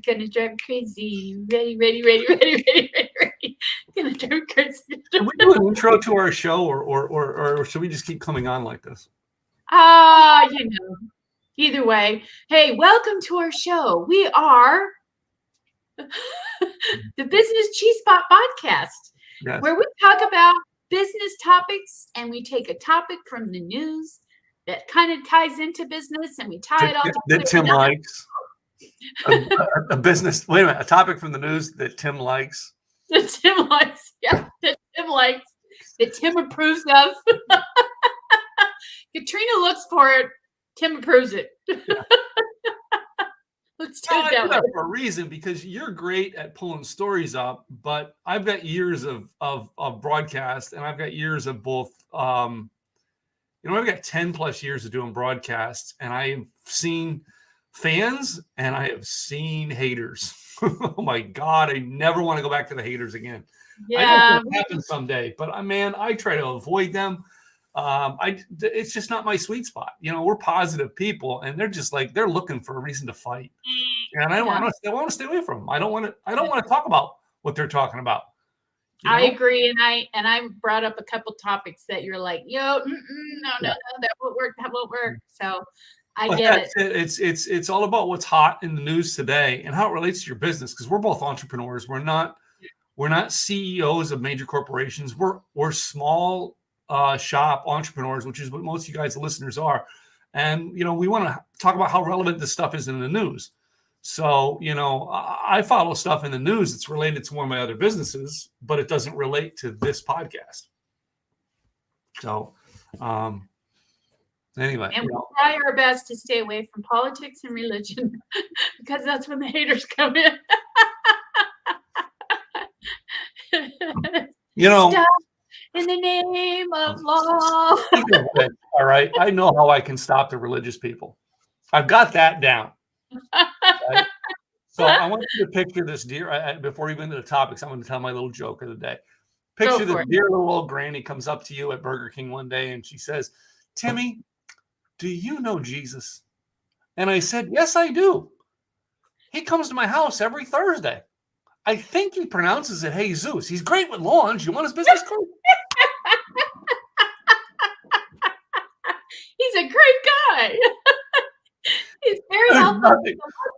Gonna drive me crazy. Ready, ready, ready, ready, ready, ready, ready. Gonna drive me crazy. Should we do an intro to our show, or should we just keep coming on like this? Either way. Hey, welcome to our show. We are the Business Cheese Spot Podcast, Yes. where we talk about business topics and we take a topic from the news that kind of ties into business and we tie it all together. That Tim likes. A business. Wait a minute. A topic from the news that Tim likes. That Tim likes. Yeah, that Tim likes. That Tim approves of. Katrina looks for it. Tim approves it. Yeah. Let's do it that way. For a reason, because you're great at pulling stories up, but I've got years of broadcast, and I've got years of both. I've got 10 plus years of doing broadcasts, and I have seen fans and I have seen haters. Oh my God, I never want to go back to the haters again. Yeah, I know it'll happen someday, but I try to avoid them. It's just not my sweet spot. We're positive people, and they're just like, they're looking for a reason to fight, and I want to stay away from them. I don't want to talk about what they're talking about. I agree, and I brought up a couple topics that you're like, no, that won't work. So I get it. It's all about what's hot in the news today and how it relates to your business, because we're both entrepreneurs. We're not CEOs of major corporations. We're small shop entrepreneurs, which is what most of you guys, the listeners, are. And we want to talk about how relevant this stuff is in the news. So I follow stuff in the news that's related to one of my other businesses, but it doesn't relate to this podcast. So anyway, and we try our best to stay away from politics and religion because that's when the haters come in. Stop in the name of love. All right, I know how I can stop the religious people. I've got that down. Right? So I want you to picture this deer. Before we go into the topics, I'm going to tell my little joke of the day. Picture the dear little old granny comes up to you at Burger King one day and she says, "Timmy, do you know Jesus?" And I said, "Yes, I do. He comes to my house every Thursday. I think he pronounces it Jesus. He's great with lawns. You want his business card?" He's a great guy. He's very helpful.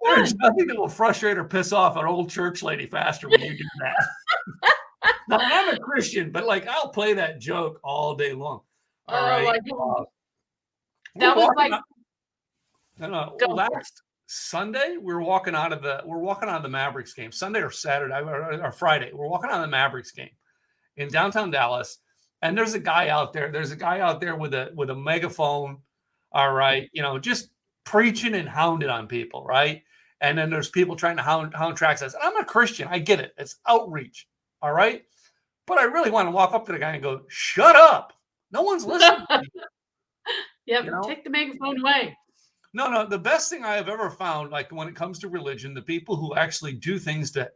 There's nothing that will frustrate or piss off an old church lady faster when you do that. Now, I'm a Christian, but I'll play that joke all day long. All right. That was like last Sunday we're walking out of the Mavericks game. Sunday or Saturday or Friday. We're walking out of the Mavericks game in downtown Dallas, and there's a guy out there. There's a guy out there with a megaphone. All right, just preaching and hounding on people, right? And then there's people trying to hound tracks us. I'm a Christian. I get it. It's outreach. All right. But I really want to walk up to the guy and go, "Shut up. No one's listening." Yep. Take the megaphone away. No. The best thing I have ever found, when it comes to religion, the people who actually do things to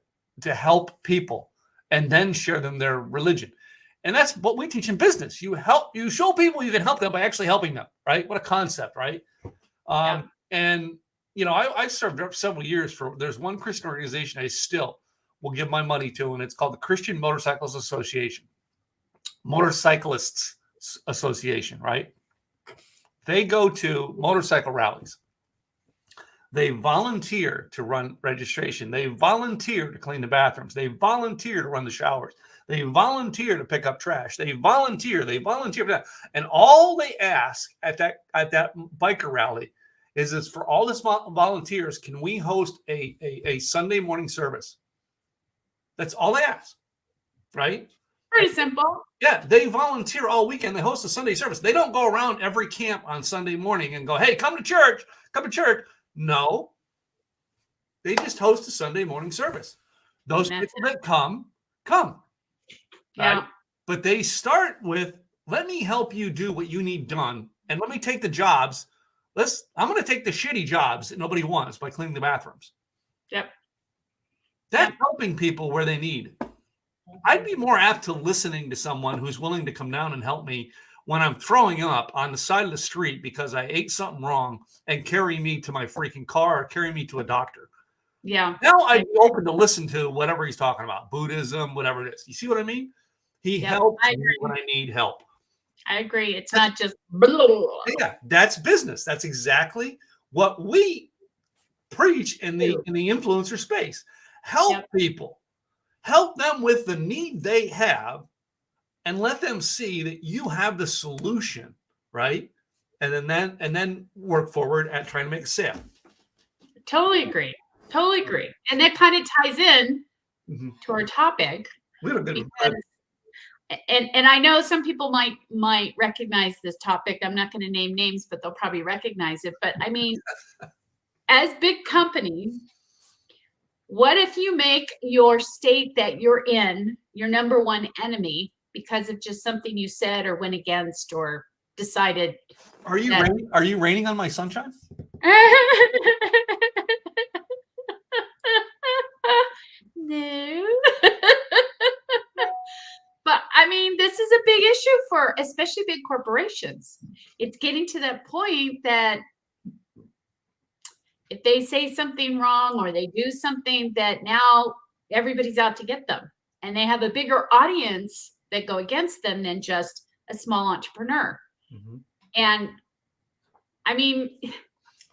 help people and then share them their religion. And that's what we teach in business. You show people you can help them by actually helping them, right? What a concept, right? And I served up several years there's one Christian organization I still will give my money to, and it's called the Christian Motorcyclists Association, right? They go to motorcycle rallies. They volunteer to run registration. They volunteer to clean the bathrooms. They volunteer to run the showers. They volunteer to pick up trash. They volunteer for that. And all they ask at that biker rally is for all this volunteers, can we host a Sunday morning service? That's all they ask, right? Pretty simple. Yeah, they volunteer all weekend. They host a Sunday service. They don't go around every camp on Sunday morning and go, "Hey, come to church. No, they just host a Sunday morning service. Those people that come. Yeah. Right? But they start with, "Let me help you do what you need done, and let me take the jobs. I'm going to take the shitty jobs that nobody wants by cleaning the bathrooms." Yep. That's helping people where they need. I'd be more apt to listening to someone who's willing to come down and help me when I'm throwing up on the side of the street because I ate something wrong and carry me to my freaking car or carry me to a doctor. Yeah. Now I'd be open to listen to whatever he's talking about, Buddhism, whatever it is. You see what I mean? He helps me when I need help. I agree. It's not just blah. Yeah, that's business. That's exactly what we preach in the influencer space. Help people. Help them with the need they have and let them see that you have the solution, right? And then work forward at trying to make a sale. Totally agree. And that kind of ties in to our topic. We had a good because, and I know some people might recognize this topic. I'm not going to name names, but they'll probably recognize it. But I mean, as big company, what if you make your state that you're in your number one enemy because of just something you said or went against or decided? Are you raining on my sunshine? No. But I mean, this is a big issue for especially big corporations. It's getting to that point that if they say something wrong or they do something, that now everybody's out to get them, and they have a bigger audience that go against them than just a small entrepreneur. And I mean,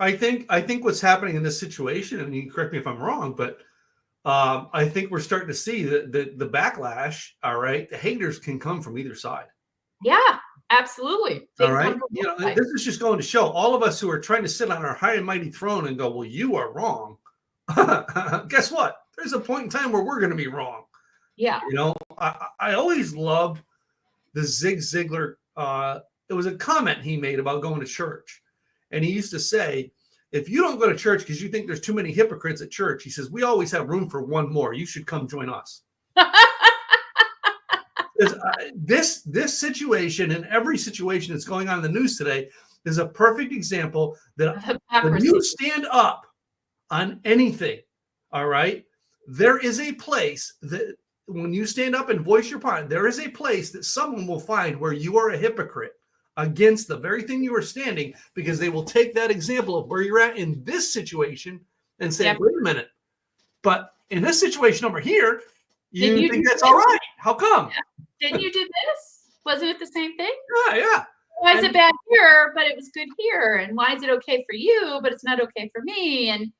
I think what's happening in this situation, and you can correct me if I'm wrong, but I think we're starting to see the backlash. All right, the haters can come from either side. Yeah, absolutely. All right, this is just going to show all of us who are trying to sit on our high and mighty throne and go, well, you are wrong. Guess what? There's a point in time where we're going to be wrong. Yeah. I always loved the Zig Ziglar. It was a comment he made about going to church, and he used to say, if you don't go to church because you think there's too many hypocrites at church, he says, we always have room for one more. You should come join us. This situation and every situation that's going on in the news today is a perfect example that when you stand up on anything, all right, there is a place that when you stand up and voice your point, there is a place that someone will find where you are a hypocrite against the very thing you are standing, because they will take that example of where you're at in this situation and say, wait a minute, but in this situation over here, you think that's all right. How come? Didn't you do this? Wasn't it the same thing? Yeah. Why is it bad here, but it was good here? And why is it okay for you, but it's not okay for me? And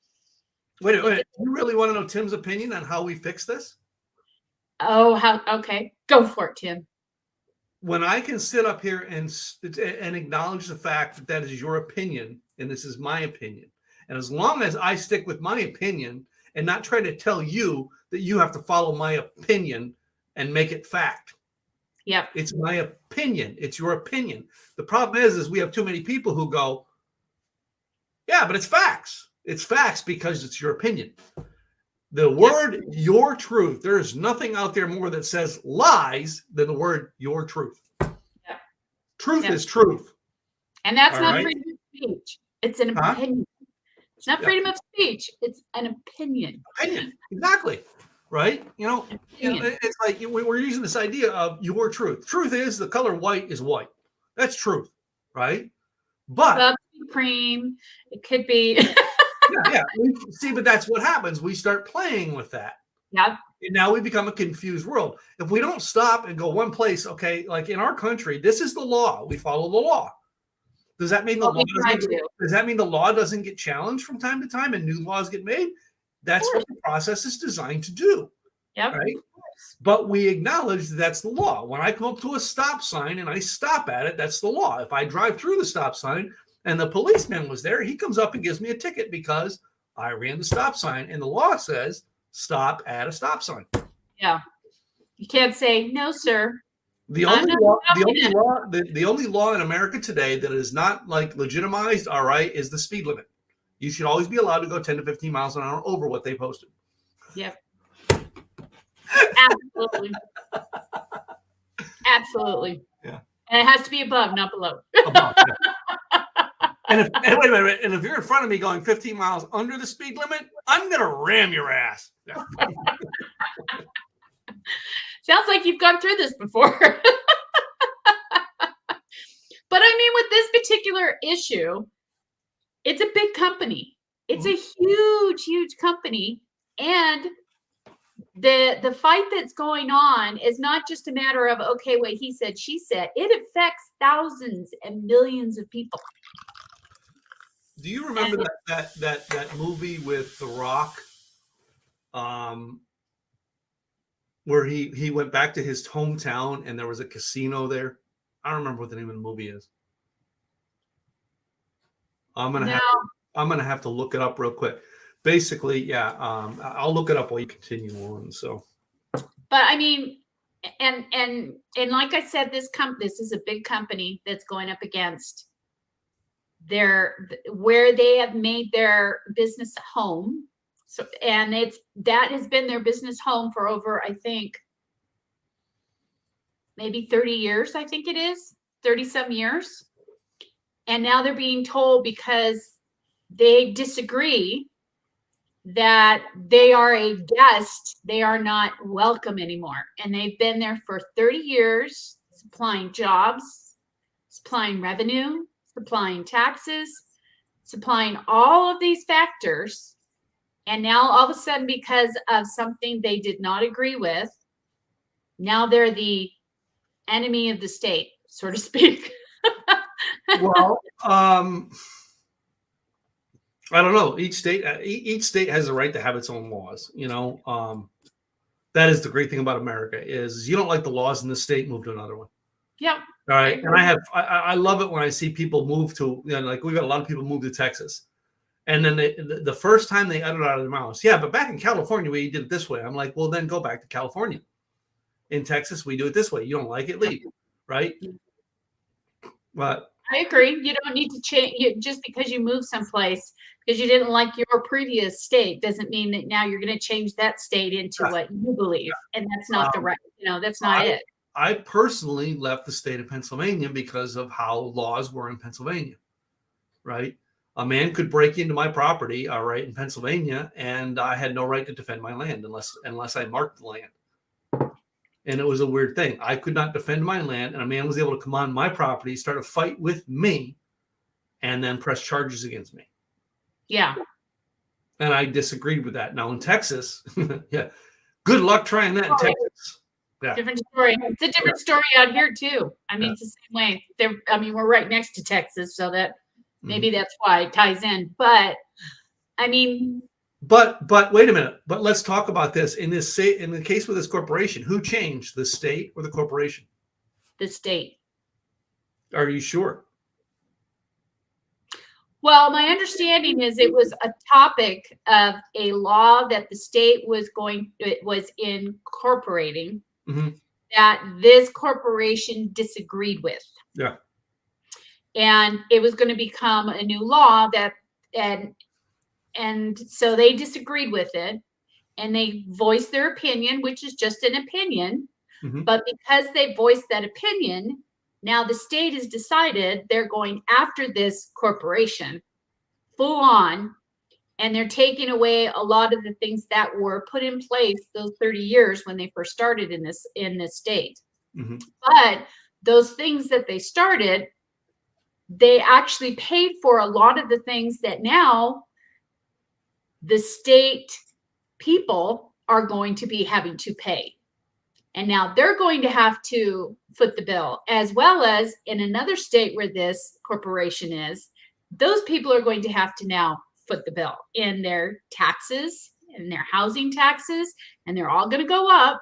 wait. You really want to know Tim's opinion on how we fix this? Oh, okay. Go for it, Tim. When I can sit up here and acknowledge the fact that that is your opinion and this is my opinion, and as long as I stick with my opinion and not try to tell you that you have to follow my opinion and make it fact. Yep. It's my opinion. It's your opinion. The problem is we have too many people who go, yeah, but it's facts. It's facts because it's your opinion. The word your truth, there is nothing out there more that says lies than the word your truth. Yep. Truth is truth. And that's not freedom of speech. It's an opinion. It's not freedom of speech. It's an opinion. Opinion. Exactly. Right? It's like we're using this idea of your truth. Truth is the color white is white. That's truth. Right? But cream, it could be. Yeah. See, but that's what happens. We start playing with that. Yeah. And now we become a confused world. If we don't stop and go one place, okay, like in our country, this is the law. We follow the law. Does that mean the law doesn't get challenged from time to time and new laws get made? That's what the process is designed to do. Yep. Right? But we acknowledge that's the law. When I come up to a stop sign and I stop at it, that's the law. If I drive through the stop sign and the policeman was there, he comes up and gives me a ticket because I ran the stop sign. And the law says stop at a stop sign. Yeah. You can't say, no, sir. The only law in America today that is not like legitimized, all right, is the speed limit. You should always be allowed to go 10 to 15 miles an hour over what they posted. Yep. Absolutely. Absolutely. Yeah. And it has to be above, not below. Above, yeah. And wait a minute. And if you're in front of me going 15 miles under the speed limit, I'm going to ram your ass. Yeah. Sounds like you've gone through this before. But I mean, with this particular issue, it's a big company. It's a huge, huge company. And the fight that's going on is not just a matter of, okay, what he said, she said. It affects thousands and millions of people. Do you remember that movie with The Rock, where he went back to his hometown and there was a casino there? I don't remember what the name of the movie is. I'm gonna have to look it up real quick. Basically, yeah, I'll look it up while you continue on. So, but I mean, and like I said, this is a big company that's going up against where they have made their business home. So, and that has been their business home for over, I think, maybe 30 years. I think it is 30 some years. And now they're being told, because they disagree, that they are a guest, they are not welcome anymore. And they've been there for 30 years, supplying jobs, supplying revenue, supplying taxes, supplying all of these factors. And now all of a sudden, because of something they did not agree with, now they're the enemy of the state, so to speak. well, I don't know. Each state has a right to have its own laws. That is the great thing about America is you don't like the laws in the state, move to another one. Yeah. All right. And I love it when I see people move to, like we've got a lot of people move to Texas. And then the first time they utter it out of their mouths, yeah, but back in California, we did it this way. I'm like, well, then go back to California. In Texas, we do it this way. You don't like it, leave. Right. But I agree. You don't need to change just because you move someplace because you didn't like your previous state doesn't mean that now you're going to change that state into what you believe. And that's not the right, that's not it. I personally left the state of Pennsylvania because of how laws were in Pennsylvania, right? A man could break into my property, all right, in Pennsylvania, and I had no right to defend my land unless I marked the land. And it was a weird thing. I could not defend my land, and a man was able to come on my property, start a fight with me, and then press charges against me. Yeah. And I disagreed with that. Now in Texas, yeah, good luck trying that in Texas. Yeah. Different story. It's a different story out here too. I mean, it's the same way. We're right next to Texas, so that maybe that's why it ties in. But I mean, but wait a minute. But let's talk about this in the case with this corporation. Who changed, the state or the corporation? The state. Are you sure? Well, my understanding is it was a topic of a law that the state was incorporating that this corporation disagreed with. Yeah. And it was going to become a new law and so they disagreed with it and they voiced their opinion, which is just an opinion. But because they voiced that opinion, now the state has decided they're going after this corporation full on, and they're taking away a lot of the things that were put in place those 30 years when they first started in this state. But those things that they started, they actually paid for a lot of the things that now the state people are going to be having to pay. And now they're going to have to foot the bill, as well as in another state where this corporation is, those people are going to have to now foot the bill in their taxes and their housing taxes, and they're all going to go up.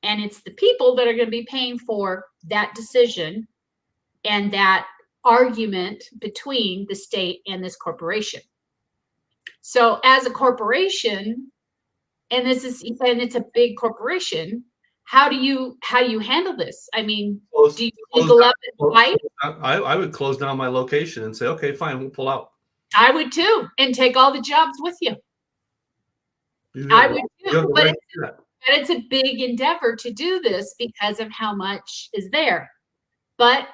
And it's the people that are going to be paying for that decision and that argument between the state and this corporation. So as a corporation, and it's a big corporation, how do you handle this? I mean, do you legal up and fight? I would close down my location and say, okay, fine, we'll pull out. I would too, and take all the jobs with you. I would too, but it's a big endeavor to do this because of how much is there. But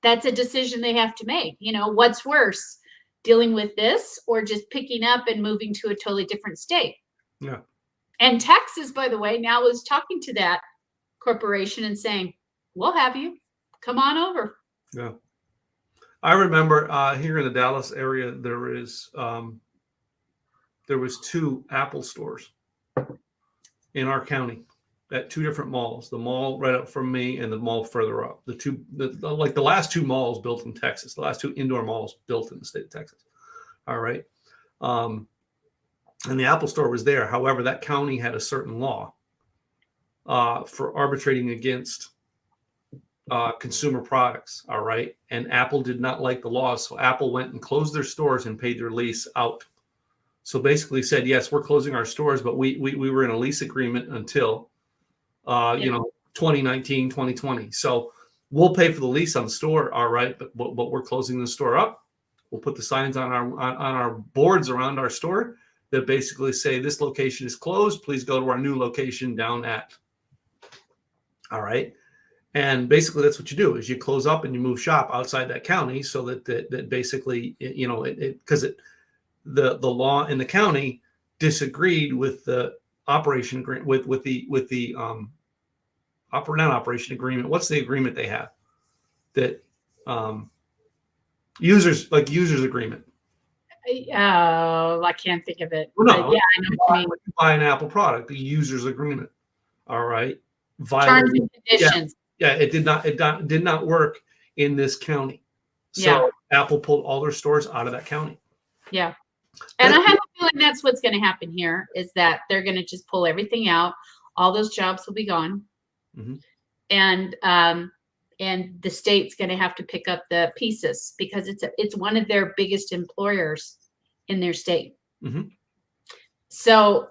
that's a decision they have to make. What's worse, dealing with this or just picking up and moving to a totally different state? Yeah. And Texas, by the way, now is talking to that corporation and saying, we'll have you. Come on over. Yeah. I remember here in the Dallas area, there is there was 2 Apple stores in our county at 2 different malls. The mall right up from me and the mall further up. The last 2 malls built in Texas. The last 2 indoor malls built in the state of Texas. All right. And the Apple store was there. However, that county had a certain law for arbitrating against consumer products. All right. And Apple did not like the laws. So Apple went and closed their stores and paid their lease out. So basically said, yes, we're closing our stores, but we were in a lease agreement until, 2019, 2020. So we'll pay for the lease on the store. All right. But we're closing the store up. We'll put the signs on our boards around our store that basically say this location is closed. Please go to our new location down at. All right. And basically that's what you do is you close up and you move shop outside that county so that basically, because the law in the county disagreed with the operation agreement with the not operation agreement. What's the agreement they have that users agreement? Oh, I can't think of it. Well, no, yeah, I know what you mean. When you buy an Apple product, the users agreement. All right. Terms and conditions. Yeah, it did not work in this county. So Apple pulled all their stores out of that county. Yeah. And I have a feeling that's what's going to happen here is that they're going to just pull everything out. All those jobs will be gone. Mm-hmm. And the state's going to have to pick up the pieces because it's one of their biggest employers in their state. Mm-hmm. So,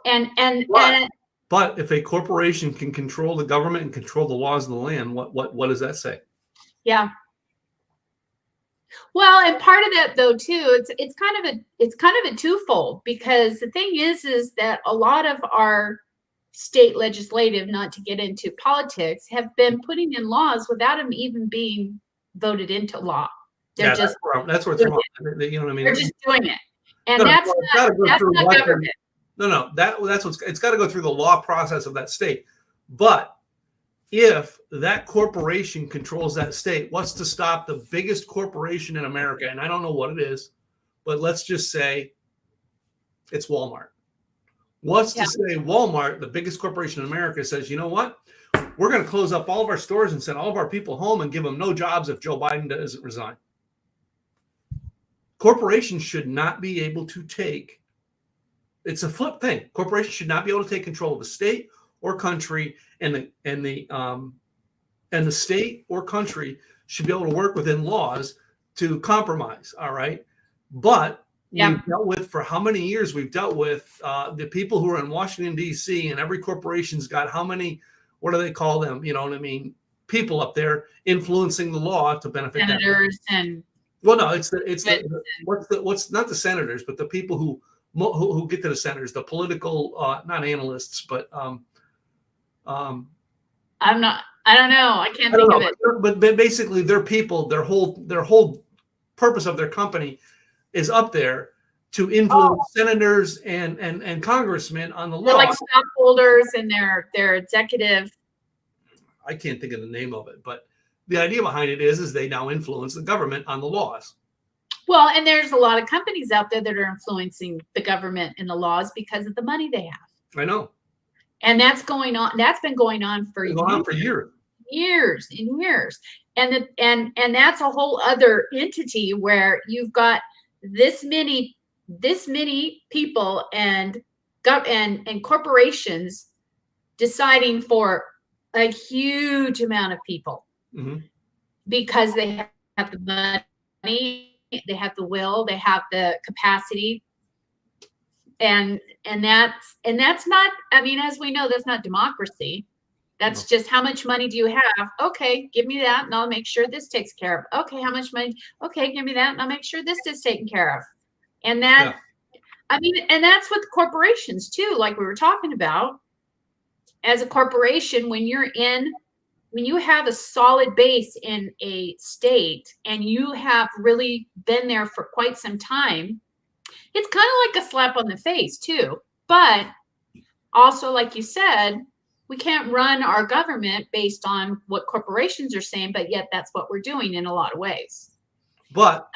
but if a corporation can control the government and control the laws of the land, what does that say? Yeah. Well, and part of that though too, it's kind of a twofold because the thing is that a lot of our state legislative, not to get into politics, have been putting in laws without them even being voted into law. They're just that's where it's wrong. You know what I mean? They're just doing it, and that's not government. No, that's it's got to go through the law process of that state. But if that corporation controls that state, what's to stop the biggest corporation in America? And I don't know what it is, but let's just say it's Walmart. What's to say Walmart, the biggest corporation in America, says, you know what? We're going to close up all of our stores and send all of our people home and give them no jobs if Joe Biden doesn't resign. Corporations should not be able to take, it's a flip thing. Corporations should not be able to take control of a state or country, and the state or country should be able to work within laws to compromise. All right. But we've dealt with, for how many years we've dealt with the people who are in Washington, D.C., and every corporation's got how many, what do they call them? You know what I mean? People up there influencing the law to benefit senators them. Well, no, what's not the senators, but the people who get to the senators, the political, not analysts, but I don't know. I can't think of it. But basically their people, their whole purpose of their company is up there to influence senators and congressmen on the law. They're like stockholders and their executive. I can't think of the name of it, but the idea behind it is they now influence the government on the laws. Well, and there's a lot of companies out there that are influencing the government and the laws because of the money they have. I know. And that's going on. That's been going on for years. Years and years. And that's a whole other entity where you've got this many people and corporations deciding for a huge amount of people because they have the money, they have the will, they have the capacity, and that's not, I mean, as we know, that's not democracy. That's just how much money do you have? Okay, give me that and I'll make sure this takes care of. Okay, how much money? Okay, give me that and I'll make sure this is taken care of. And that, I mean, and that's with corporations too, like we were talking about. As a corporation, when you have a solid base in a state and you have really been there for quite some time, it's kind of like a slap on the face too. But also, like you said, we can't run our government based on what corporations are saying, but yet that's what we're doing in a lot of ways. But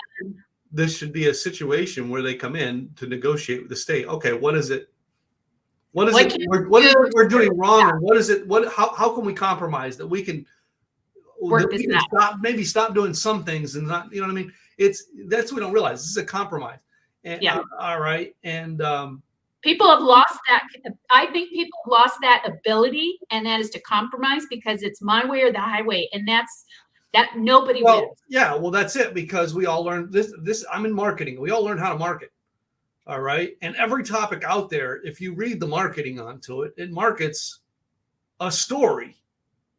this should be a situation where they come in to negotiate with the state. Okay, what is it? What is it we're doing wrong? And what is it? How can we compromise that we can stop doing some things and not, you know what I mean? That's what we don't realize. This is a compromise. And all right. And people have lost that. I think people have lost that ability, and that is to compromise, because it's my way or the highway, and that's that nobody wins. Yeah, well, that's it, because we all learned this. I'm in marketing. We all learn how to market. All right. And every topic out there, if you read the marketing onto it, it markets a story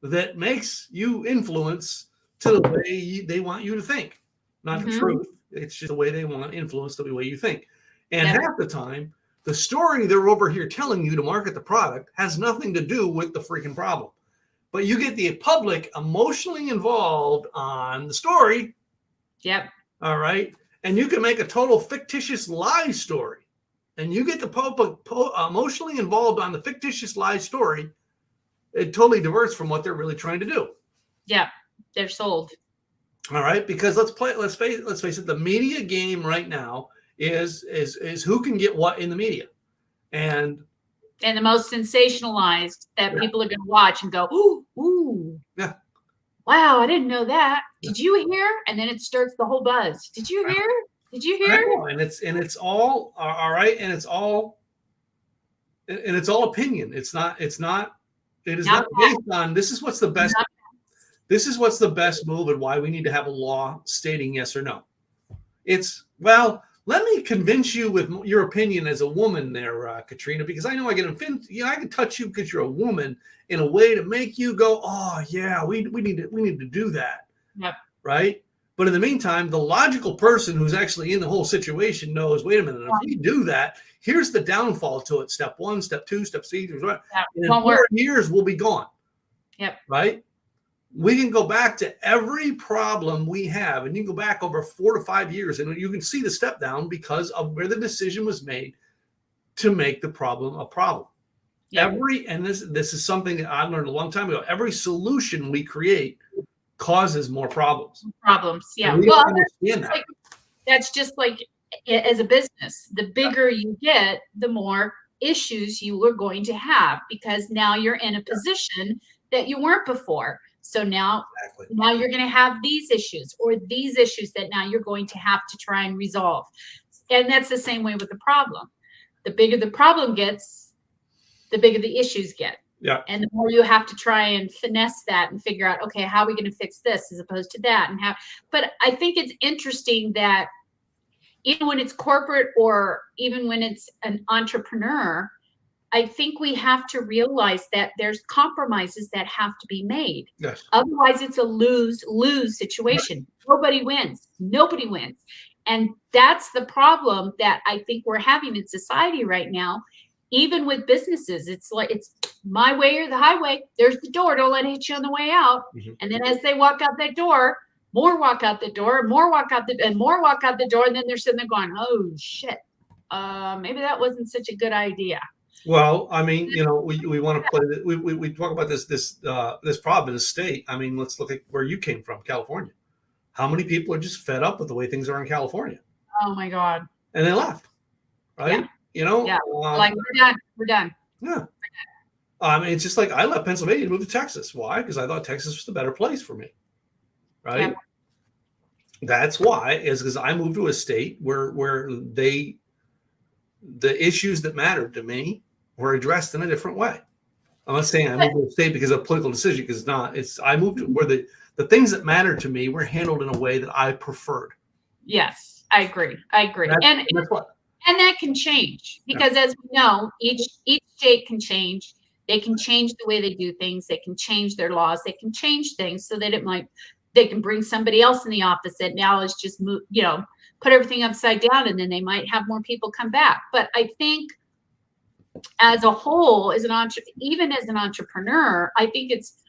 that makes you influence to the way they want you to think. Not the truth. It's just the way they want to influence the way you think. And half the time, the story they're over here telling you to market the product has nothing to do with the freaking problem. But you get the public emotionally involved on the story. Yep. All right. And you can make a total fictitious lie story. And you get the public emotionally involved on the fictitious lie story. It totally diverts from what they're really trying to do. Yeah. They're sold. All right. Because let's face it, the media game right now is who can get what in the media. And the most sensationalized that people are going to watch and go, ooh, yeah, wow, I didn't know that. Did you hear? And then it starts the whole buzz. Did you hear? Did you hear? And it's all right, and it's all opinion. It is not based on this is what's the best. This is what's the best move, and why we need to have a law stating yes or no. It's, well, let me convince you with your opinion as a woman there, Katrina, because I know I get offended. I can touch you because you're a woman in a way to make you go, oh yeah, we need to do that. Yep. Right. But in the meantime, the logical person who's actually in the whole situation knows, wait a minute, if we do that, here's the downfall to it. Step 1, step 2, step 3. In 4 years, we'll be gone. Yep. Right. We can go back to every problem we have, and you can go back over 4 to 5 years, and you can see the step down because of where the decision was made to make the problem a problem. Yep. And this is something that I learned a long time ago. Every solution we create causes more problems. Yeah. We don't understand that. That's just like as a business. The bigger you get, the more issues you are going to have, because now you're in a position that you weren't before. So now you're going to have these issues or these issues that now you're going to have to try and resolve. And that's the same way with the problem. The bigger the problem gets, the bigger the issues get. Yeah. And the more you have to try and finesse that and figure out, okay, how are we going to fix this as opposed to that? But I think it's interesting that even when it's corporate or even when it's an entrepreneur, I think we have to realize that there's compromises that have to be made. Yes. Otherwise, it's a lose-lose situation. Nobody wins. Nobody wins. And that's the problem that I think we're having in society right now. Even with businesses, it's like it's my way or the highway. There's the door. Don't let it hit you on the way out. Mm-hmm. And then as they walk out that door, more walk out the door, more walk out the door. And then they're sitting there going, oh, shit. Maybe that wasn't such a good idea. Well, I mean, we want to play that. We talk about this problem in the state. I mean, let's look at where you came from, California. How many people are just fed up with the way things are in California? Oh my God! And they left, right? Yeah. Like we're done. Yeah. I mean, it's just like I left Pennsylvania to move to Texas. Why? Because I thought Texas was the better place for me, right? Yeah. That's why, is because I moved to a state where the issues that mattered to me were addressed in a different way. I'm not saying I moved to a state because of a political decision, because it's not. I moved to where the things that mattered to me were handled in a way that I preferred. Yes, I agree. And that can change, because as we know, each state can change. They can change the way they do things. They can change their laws. They can change things so that they can bring somebody else in the office that now is just put everything upside down, and then they might have more people come back. But I think as a whole, even as an entrepreneur, I think it's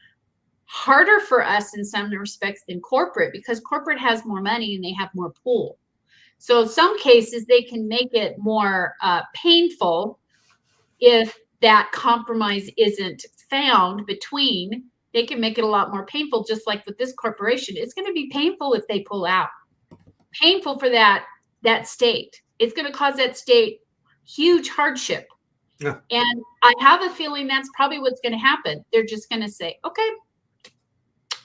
harder for us in some respects than corporate, because corporate has more money and they have more pull. So in some cases, they can make it more painful if that compromise isn't found between. They can make it a lot more painful, just like with this corporation. It's going to be painful if they pull out. Painful for that that state. It's going to cause that state huge hardship. Yeah. And I have a feeling that's probably what's going to happen. They're just going to say, okay,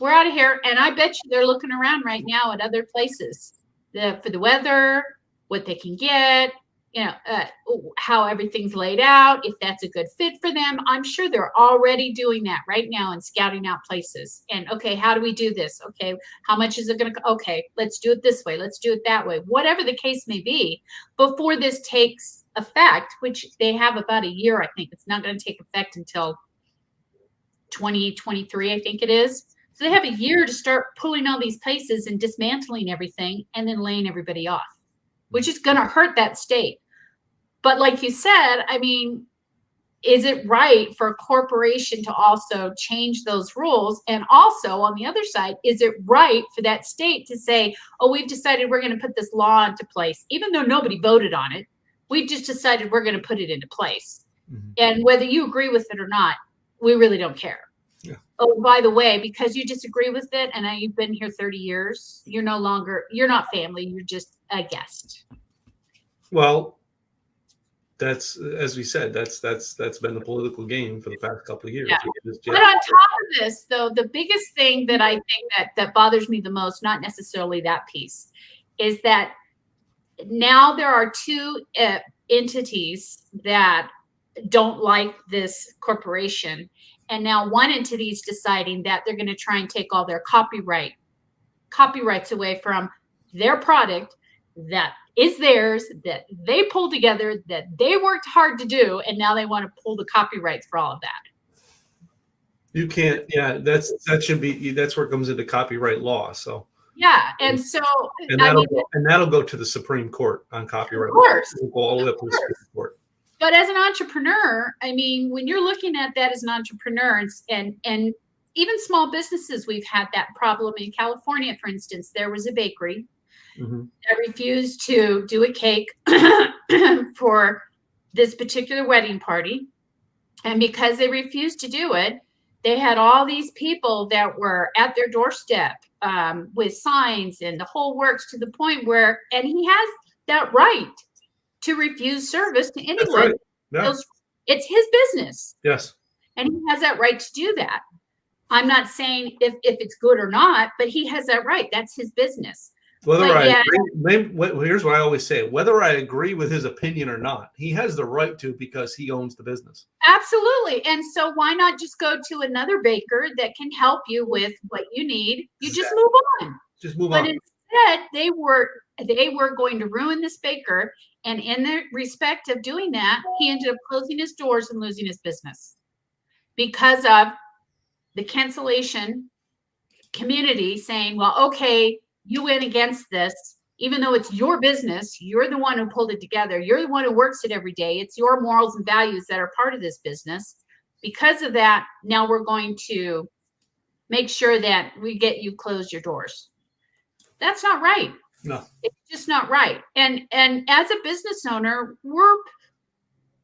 we're out of here. And I bet you they're looking around right now at other places for the weather, what they can get, how everything's laid out, if that's a good fit for them. I'm sure they're already doing that right now and scouting out places. And okay, how do we do this? Okay, how much is it going to? Okay, let's do it this way. Let's do it that way. Whatever the case may be, before this takes effect, which they have about a year, I think. It's not going to take effect until 2023, I think it is. So they have a year to start pulling all these places and dismantling everything and then laying everybody off, which is going to hurt that state. But like you said, I mean, is it right for a corporation to also change those rules? And also on the other side, is it right for that state to say, oh, we've decided we're going to put this law into place, even though nobody voted on it? We've just decided we're going to put it into place. Mm-hmm. And whether you agree with it or not, we really don't care. Yeah. Oh, by the way, because you disagree with it and you've been here 30 years, you're not family, you're just a guest. Well, that's, as we said, that's been the political game for the past couple of years. Yeah. But on top of this, though, the biggest thing that I think that bothers me the most, not necessarily that piece, is that now there are two entities that don't like this corporation. And now one entity is deciding that they're going to try and take all their copyrights away from their product that is theirs, that they pulled together, that they worked hard to do, and now they want to pull the copyrights for all of that. You can't, yeah, that's where it comes into copyright law. So yeah, and so that'll go to the Supreme Court on copyright. Of course, it'll go all the way up to the Supreme Court. But as an entrepreneur, I mean, when you're looking at that as an entrepreneur, and even small businesses, we've had that problem in California, for instance. There was a bakery that refused to do a cake for this particular wedding party. And because they refused to do it, they had all these people that were at their doorstep with signs and the whole works, to the point where, and he has that right to refuse service to anyone. Right. Yeah. It's his business. Yes. And he has that right to do that. I'm not saying if it's good or not, but he has that right. That's his business. Here's what I always say: whether I agree with his opinion or not, he has the right to, because he owns the business. Absolutely. And so why not just go to another baker that can help you with what you need? You just move on. Just move on. But instead, they were going to ruin this baker. And in the respect of doing that, he ended up closing his doors and losing his business because of the cancellation community saying, well, okay, you went against this, even though it's your business. You're the one who pulled it together. You're the one who works it every day. It's your morals and values that are part of this business. Because of that, now we're going to make sure that we get you close your doors. That's not right. No, it's just not right. And as a business owner,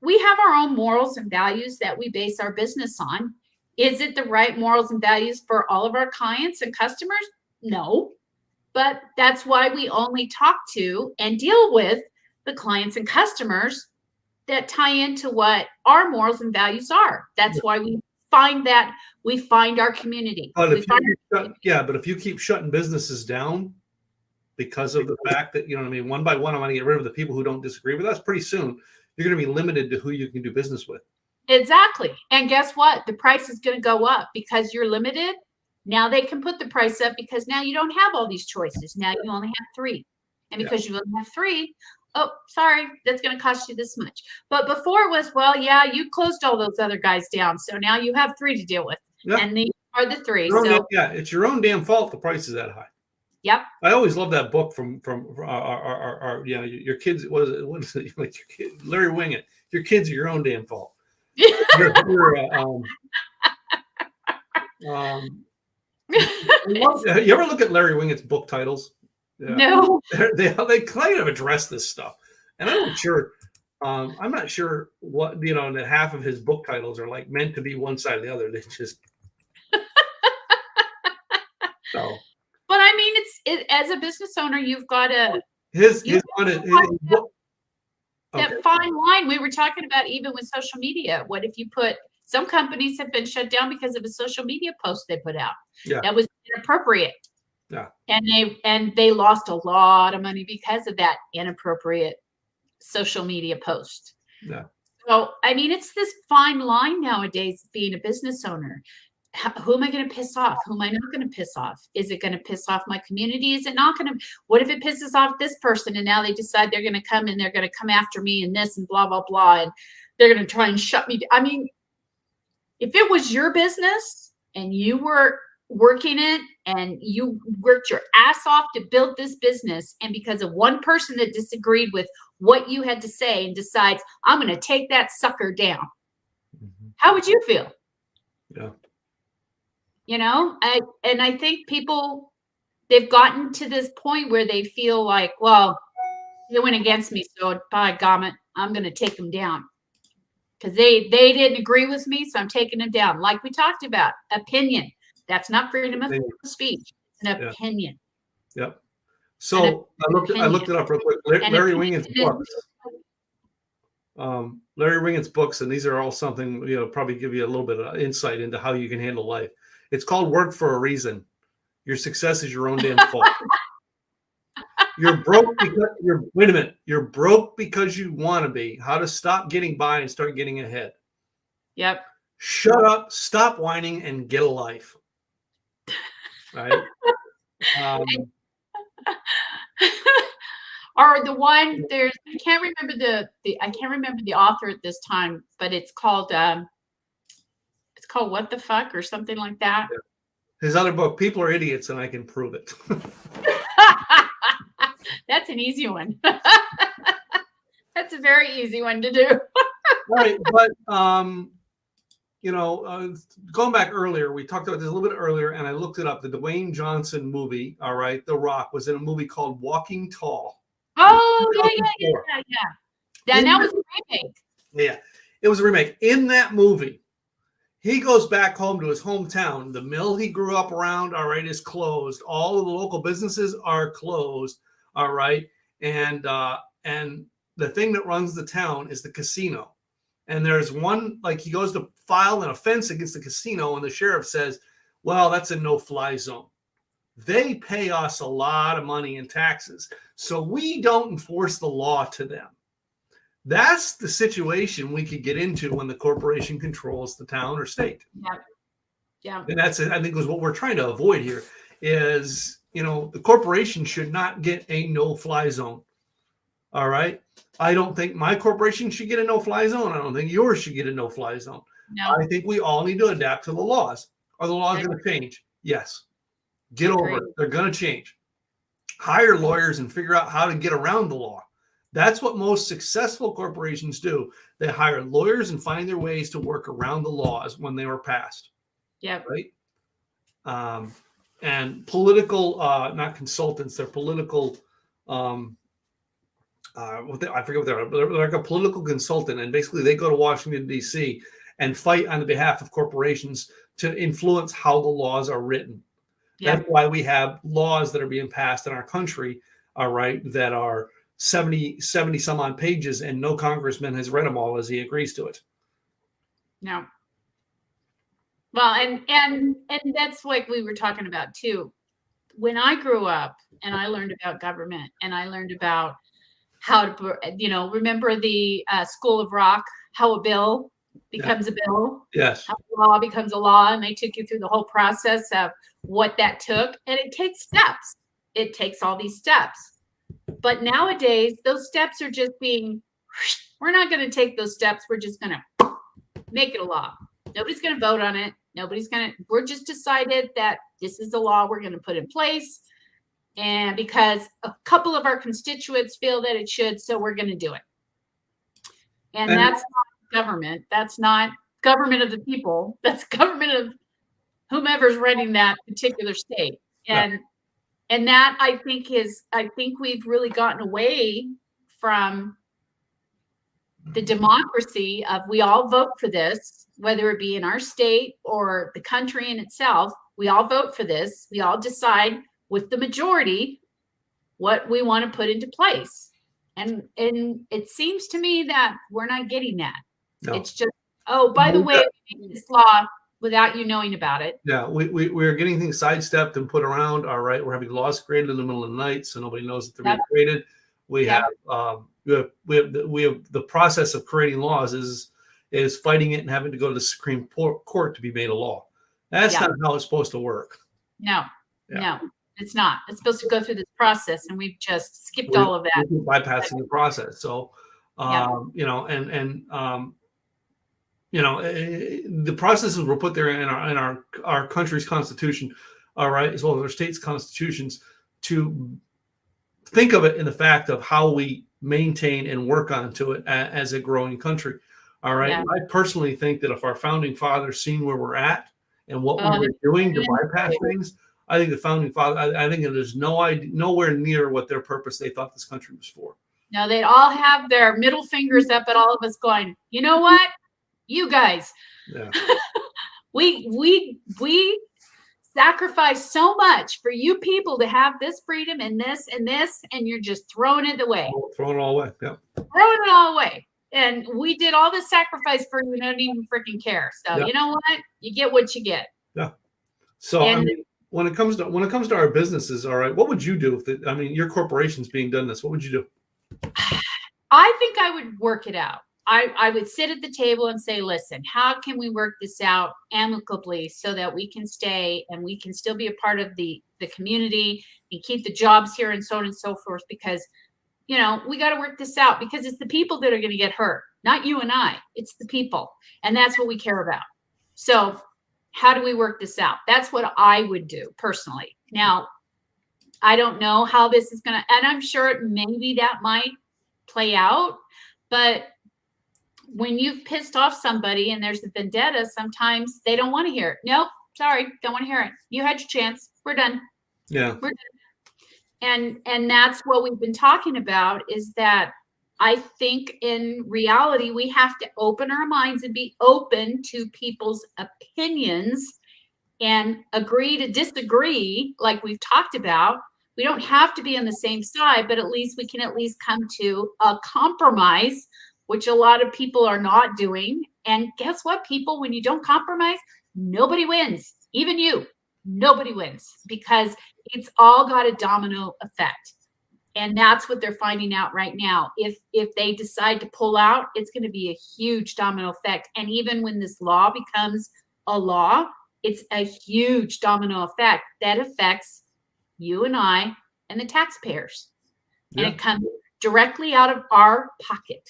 we have our own morals and values that we base our business on. Is it the right morals and values for all of our clients and customers? No, but that's why we only talk to and deal with the clients and customers that tie into what our morals and values are. That's why we find our community. But if you keep shutting businesses down because of the fact that, one by one, I'm going to get rid of the people who don't disagree with us, pretty soon you're going to be limited to who you can do business with. Exactly. And guess what? The price is going to go up because you're limited. Now they can put the price up because now you don't have all these choices. Now you only have 3. And because you only have 3, oh, sorry, that's going to cost you this much. But before it was, well, yeah, you closed all those other guys down. So now you have 3 to deal with. Yeah. And these are the 3. It's your own damn fault the price is that high. Yep. I always love that book from our your kids. What is it? Like your kid, Larry Wingett. Your kids are your own damn fault. You ever look at Larry Wingett's book titles? Yeah. No. They kind of address this stuff, and I'm not sure what that half of his book titles are like meant to be one side or the other. They just so. But I mean, as a business owner, you've got to His You one is that okay. fine line we were talking about, even with social media. What if you put, some companies have been shut down because of a social media post they put out Yeah, that was inappropriate, yeah, and they lost a lot of money because of that inappropriate social media post. yeah. So, I mean, it's this fine line nowadays being a business owner. Who am I going to piss off? Who am I not going to piss off? Is it going to piss off my community? Is it not going to? What if it pisses off this person and now they decide they're going to come and they're going to come after me and this and blah, blah, blah. And they're going to try and shut me down. I mean, if it was your business and you were working it and you worked your ass off to build this business, and because of one person that disagreed with what you had to say and decides, I'm going to take that sucker down, how would you feel? Yeah. I think people, they've gotten to this point where they feel like, well, they went against me, so by God, I'm going to take them down because they didn't agree with me, so I'm taking them down. Like we talked about, opinion. That's not freedom of speech. It's an opinion. Yep. So I looked it up real quick. Larry Wingen's books. Larry Wingen's books, and these are all something, probably give you a little bit of insight into how you can handle life. It's called Work for a Reason. Your success is your own damn fault. You're broke because wait a minute. You're broke because you want to be. How to stop getting by and start getting ahead. Yep. Shut up, stop whining, and get a life. Right? Or the one, I can't remember the author at this time, but it's called What the Fuck or something like that. His other book, People Are Idiots and I Can Prove It. That's an easy one. That's a very easy one to do. Right, but going back earlier, we talked about this a little bit earlier, and I looked it up. The Dwayne Johnson movie, all right, The Rock, was in a movie called Walking Tall. Oh, yeah. That was a remake. Yeah, it was a remake. In that movie, he goes back home to his hometown. The mill he grew up around, all right, is closed. All of the local businesses are closed, all right, and the thing that runs the town is the casino. And there's one, like, he goes to file an offense against the casino, and the sheriff says, well, that's a no-fly zone. They pay us a lot of money in taxes, so we don't enforce the law to them. That's the situation we could get into when the corporation controls the town or state. Yeah. And that's, I think, was what we're trying to avoid here is, the corporation should not get a no-fly zone. All right. I don't think my corporation should get a no-fly zone. I don't think yours should get a no-fly zone. No. I think we all need to adapt to the laws. Are the laws going to change? Yes. Get over it. They're going to change. Hire lawyers and figure out how to get around the law. That's what most successful corporations do. They hire lawyers and find their ways to work around the laws when they were passed. Yeah. Right. And political, not consultants, they're political. I forget what they are. They're like a political consultant, and basically they go to Washington, D.C. and fight on the behalf of corporations to influence how the laws are written. Yeah. That's why we have laws that are being passed in our country, all right, that are 70 some odd pages, and no congressman has read them all as he agrees to it. No. Well, and that's like we were talking about too. When I grew up and I learned about government and I learned about how to, remember the School of Rock, how a bill becomes a bill. Yes. How a law becomes a law. And they took you through the whole process of what that took. And it takes steps. It takes all these steps. But nowadays, those steps are just we're not going to take those steps. We're just going to make it a law. Nobody's going to vote on it. We're just decided that this is the law we're going to put in place. And because a couple of our constituents feel that it should, so we're going to do it. And that's not government. That's not government of the people. That's government of whomever's running that particular state. And that I think we've really gotten away from the democracy of we all vote for this, whether it be in our state or the country in itself. We all vote for this. We all decide with the majority what we want to put into place. And it seems to me that we're not getting that. No. It's just, oh, by the way, we made this law without you knowing about it. Yeah, we're getting things sidestepped and put around. All right, we're having laws created in the middle of the night, so nobody knows that they're being created. We have the process of creating laws is fighting it and having to go to the Supreme Court to be made a law. That's not how it's supposed to work. No, it's not. It's supposed to go through this process, and we've just skipped all of that. Bypassing the process. So, the processes were put there in our country's constitution, all right, as well as our state's constitutions, to think of it in the fact of how we maintain and work onto it as a growing country. All right. Yeah. I personally think that if our founding fathers seen where we're at and what we were doing to bypass things, I think the founding fathers, I think it is nowhere near what their purpose they thought this country was for. Now they'd all have their middle fingers up at all of us going, you know what? You guys, we sacrifice so much for you people to have this freedom and this, and you're just throwing it away. Throwing it all away. Yeah. Throwing it all away. And we did all this sacrifice for you, don't even freaking care. So you know what? You get what you get. Yeah. So I mean, when it comes to our businesses, all right, what would you do if your corporation's being done this? What would you do? I think I would work it out. I would sit at the table and say, listen, how can we work this out amicably so that we can stay and we can still be a part of the community and keep the jobs here and so on and so forth? Because, we got to work this out, because it's the people that are going to get hurt, not you and I. It's the people. And that's what we care about. So how do we work this out? That's what I would do personally. Now, I don't know how this is going to, and I'm sure maybe that might play out, but when you've pissed off somebody and there's a vendetta, sometimes they don't want to hear it. Nope, sorry, don't want to hear it. You had your chance. We're done. Yeah. We're done. And that's what we've been talking about, is that I think in reality, we have to open our minds and be open to people's opinions and agree to disagree, like we've talked about. We don't have to be on the same side, but at least we can come to a compromise, which a lot of people are not doing. And guess what, people? When you don't compromise, nobody wins. Even you. Nobody wins, because it's all got a domino effect. And that's what they're finding out right now. If they decide to pull out, it's going to be a huge domino effect. And even when this law becomes a law, it's a huge domino effect that affects you and I and the taxpayers. And it comes directly out of our pocket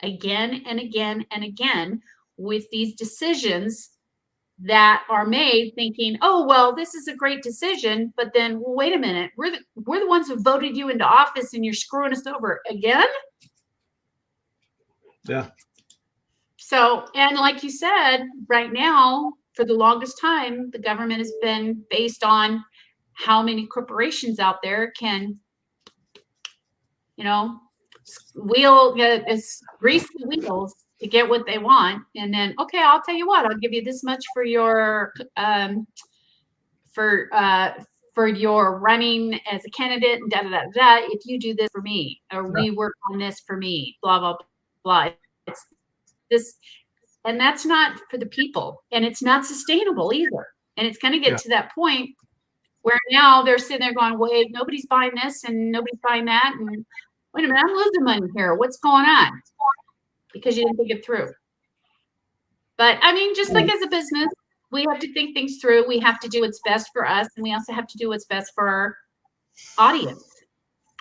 again and again and again with these decisions that are made thinking, oh, well, this is a great decision. But then, well, wait a minute, we're the ones who voted you into office and you're screwing us over again. Yeah. So, and like you said, right now, for the longest time, the government has been based on how many corporations out there can, grease the wheels to get what they want. And then, okay, I'll tell you what, I'll give you this much for your for your running as a candidate and if you do this for me, or we work on this for me, blah blah blah. It's this, and that's not for the people, and it's not sustainable either. And it's going to get to that point where now they're sitting there going, wait, nobody's buying this and nobody's buying that, and wait a minute, I'm losing money here. What's going on? Because you didn't think it through. But just like as a business, we have to think things through. We have to do what's best for us, and we also have to do what's best for our audience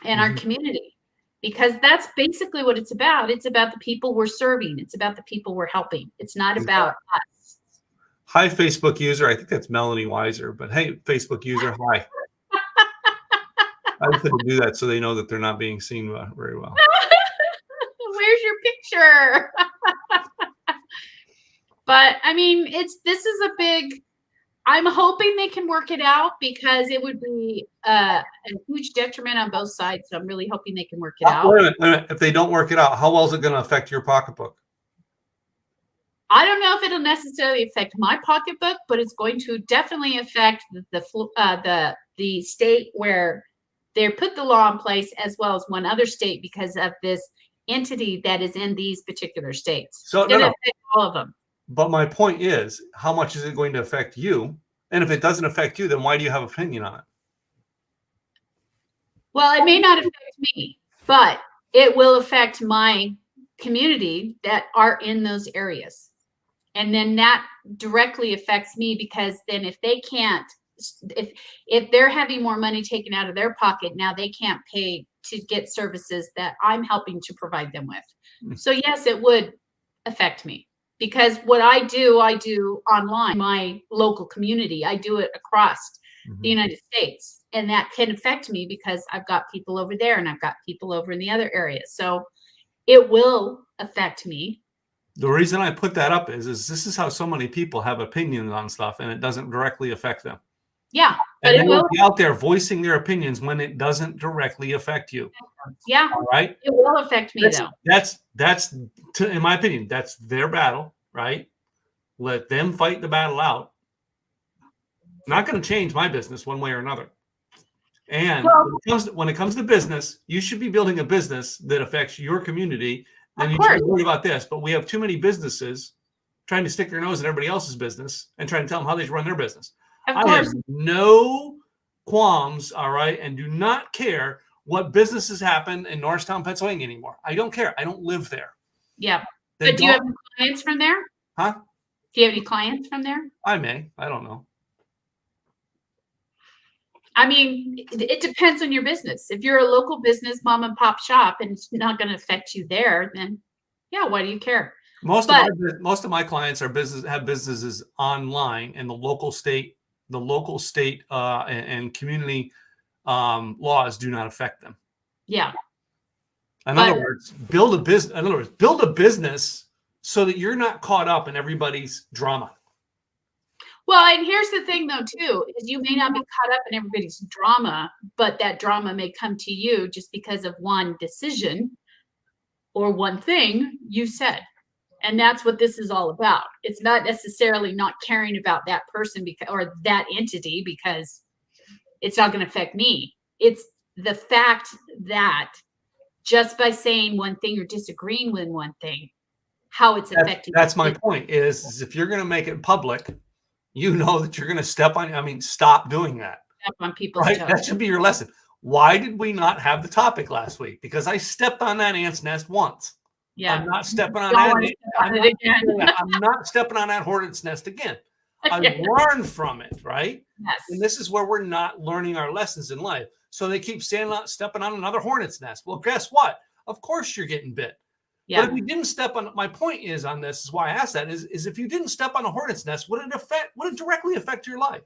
and our community, because that's basically what it's about. It's about the people we're serving. It's about the people we're helping. It's not about us. Hi, Facebook user. I think that's Melanie Weiser, but hey, Facebook user, hi. I couldn't do that so they know that they're not being seen very well. Where's your picture? But this is a big, I'm hoping they can work it out, because it would be a huge detriment on both sides. So I'm really hoping they can work it out. Wait a minute. If they don't work it out, how well is it going to affect your pocketbook? I don't know if it'll necessarily affect my pocketbook, but it's going to definitely affect the state where they put the law in place as well as one other state because of this entity that is in these particular states. So It's going to affect all of them. But my point is, how much is it going to affect you? And if it doesn't affect you, then why do you have an opinion on it? Well, it may not affect me, but it will affect my community that are in those areas. And then that directly affects me because then if they can't, if they're having more money taken out of their pocket, now they can't pay to get services that I'm helping to provide them with. So yes, it would affect me because what I do online, my local community, I do it across the United States. And that can affect me because I've got people over there and I've got people over in the other areas. So it will affect me. The reason I put that up is this is how so many people have opinions on stuff and it doesn't directly affect them. Yeah, but and it will be out there voicing their opinions when it doesn't directly affect you. Yeah, all right. It will affect me though. That's in my opinion, that's their battle, right? Let them fight the battle out. Not going to change my business one way or another. And when it comes to business, you should be building a business that affects your community. And you should worry about this, but we have too many businesses trying to stick their nose in everybody else's business and trying to tell them how they should run their business. I have no qualms, all right, and do not care what businesses happen in Norristown, Pennsylvania anymore. I don't care. I don't live there. Yeah. But do you have any clients from there? Huh? Do you have any clients from there? I may. I don't know. I mean, it depends on your business. If you're a local business, mom and pop shop, and it's not going to affect you there, then yeah, why do you care? Most of my clients have businesses online, and the local state and community laws do not affect them. Yeah. In other words, build a business so that you're not caught up in everybody's drama. Well, and here's the thing though, too, is you may not be caught up in everybody's drama, but that drama may come to you just because of one decision or one thing you said. And that's what this is all about. It's not necessarily not caring about that person or that entity because it's not going to affect me. It's the fact that just by saying one thing or disagreeing with one thing, how it's affecting. That's my point is if you're going to make it public, you know that you're going to stop doing that. Step on people's toes. That should be your lesson. Why did we not have the topic last week? Because I stepped on that ant's nest once. Yeah. I'm not stepping on that. I'm not stepping on that hornet's nest again. I learned from it, right? Yes. And this is where we're not learning our lessons in life. So they keep stepping on another hornet's nest. Well, guess what? Of course you're getting bit. Yeah. But if you didn't step on, my point is on this is why I asked that is if you didn't step on a hornet's nest, would it directly affect your life?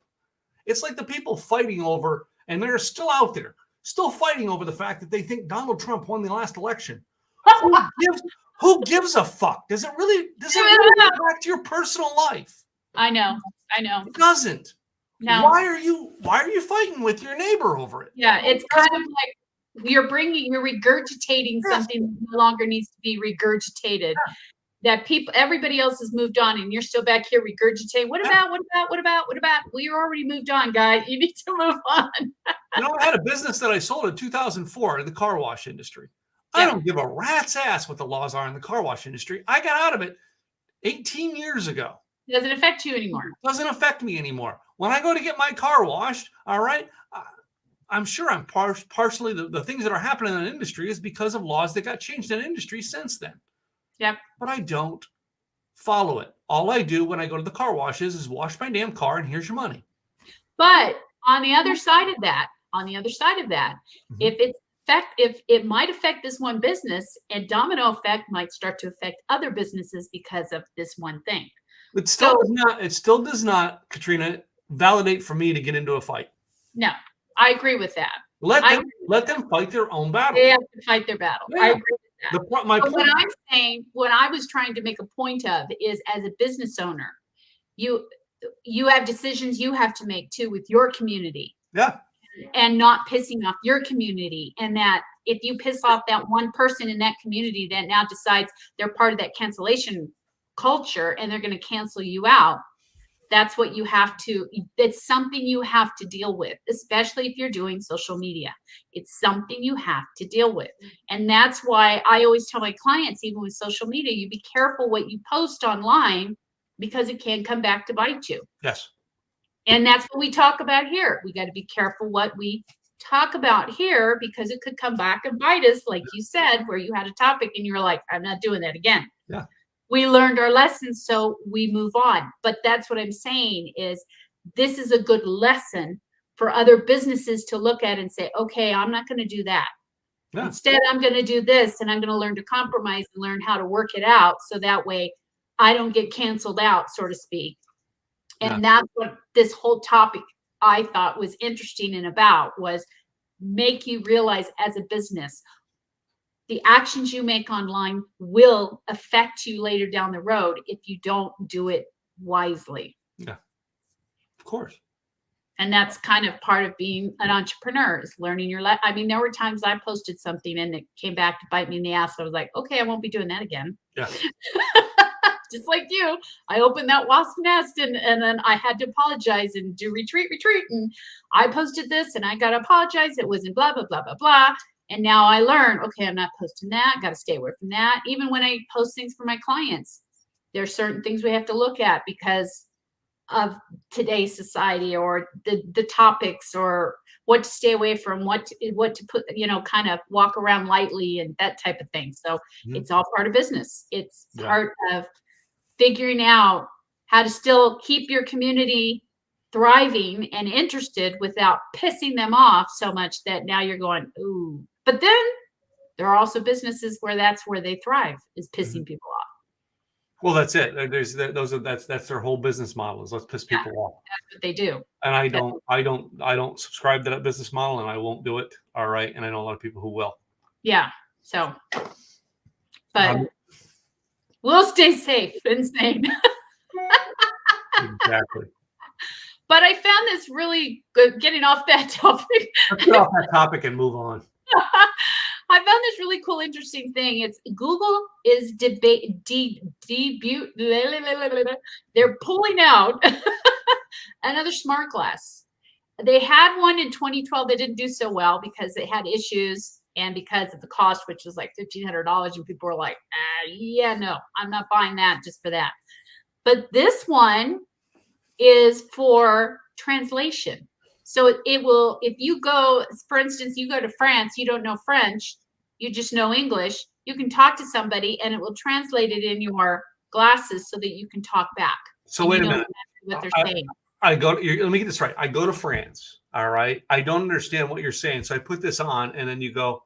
It's like the people fighting over, and they're still out there, still fighting over the fact that they think Donald Trump won the last election. Who gives a fuck? Does it really affect your personal life? I know. It doesn't. No. Why are you fighting with your neighbor over it? Yeah, it's kind of like you're regurgitating something that no longer needs to be regurgitated. Yeah. That everybody else has moved on, and you're still back here regurgitating. What about? Well, you're already moved on, guy. You need to move on. I had a business that I sold in 2004 in the car wash industry. I don't give a rat's ass what the laws are in the car wash industry. I got out of it 18 years ago. It doesn't affect you anymore. It doesn't affect me anymore. When I go to get my car washed, all right, I'm sure I'm partially the things that are happening in the industry is because of laws that got changed in the industry since then. Yep. But I don't follow it. All I do when I go to the car wash is wash my damn car and here's your money. But on the other side of that, if it might affect this one business, and domino effect might start to affect other businesses because of this one thing. It still does not, Katrina, validate for me to get into a fight. No, I agree with that. Let them fight their own battle. They have to fight their battle. Yeah. I agree with that. What I'm saying, what I was trying to make a point of is, as a business owner, you have decisions you have to make too with your community. Yeah. And not pissing off your community. And that if you piss off that one person in that community that now decides they're part of that cancellation culture and they're going to cancel you out, That's what you have to, it's something you have to deal with, especially if you're doing social media. It's something you have to deal with. And that's why I always tell my clients, even with social media, you be careful what you post online because it can come back to bite you. Yes. And that's what we talk about here. We got to be careful what we talk about here because it could come back and bite us, like you said, where you had a topic and you were like, I'm not doing that again. Yeah. We learned our lessons, so we move on. But that's what I'm saying is this is a good lesson for other businesses to look at and say, okay, I'm not going to do that. Yeah. Instead, I'm going to do this, and I'm going to learn to compromise and learn how to work it out so that way I don't get canceled out, so to speak. And that's what this whole topic I thought was interesting and about was make you realize as a business, the actions you make online will affect you later down the road if you don't do it wisely. Yeah, of course. And that's kind of part of being an entrepreneur is learning your I mean, there were times I posted something and it came back to bite me in the ass. I was like, okay, I won't be doing that again. Yeah. Just like you, I opened that wasp nest and then I had to apologize and do retreat. And I posted this and I got to apologize. It wasn't blah, blah, blah, blah, blah. And now I learned, okay, I'm not posting that. Got to stay away from that. Even when I post things for my clients, there's certain things we have to look at because of today's society or the topics or what to stay away from, what to put, kind of walk around lightly and that type of thing. So it's all part of business. It's part of figuring out how to still keep your community thriving and interested without pissing them off so much that now you're going, ooh. But then there are also businesses where that's where they thrive is pissing people off. Well, that's it. That's their whole business model is let's piss people off. That's what they do. And I don't subscribe to that business model and I won't do it. All right. And I know a lot of people who will. Yeah. So, but we'll stay safe and sane. Exactly. But I found this really good getting off that topic. Let's get off that topic and move on. I found this really cool, interesting thing. It's Google is they're pulling out another smart glass. They had one in 2012 that didn't do so well because it had issues and because of the cost, which was like $1,500. And people were like, yeah, no, I'm not buying that just for that. But this one is for translation. So it will, if you go, for instance, you go to France, you don't know French, you just know English, you can talk to somebody and it will translate it in your glasses so that you can talk back. So wait a minute. What they're saying. Let me get this right. I go to France. All right. I don't understand what you're saying. So I put this on and then you go,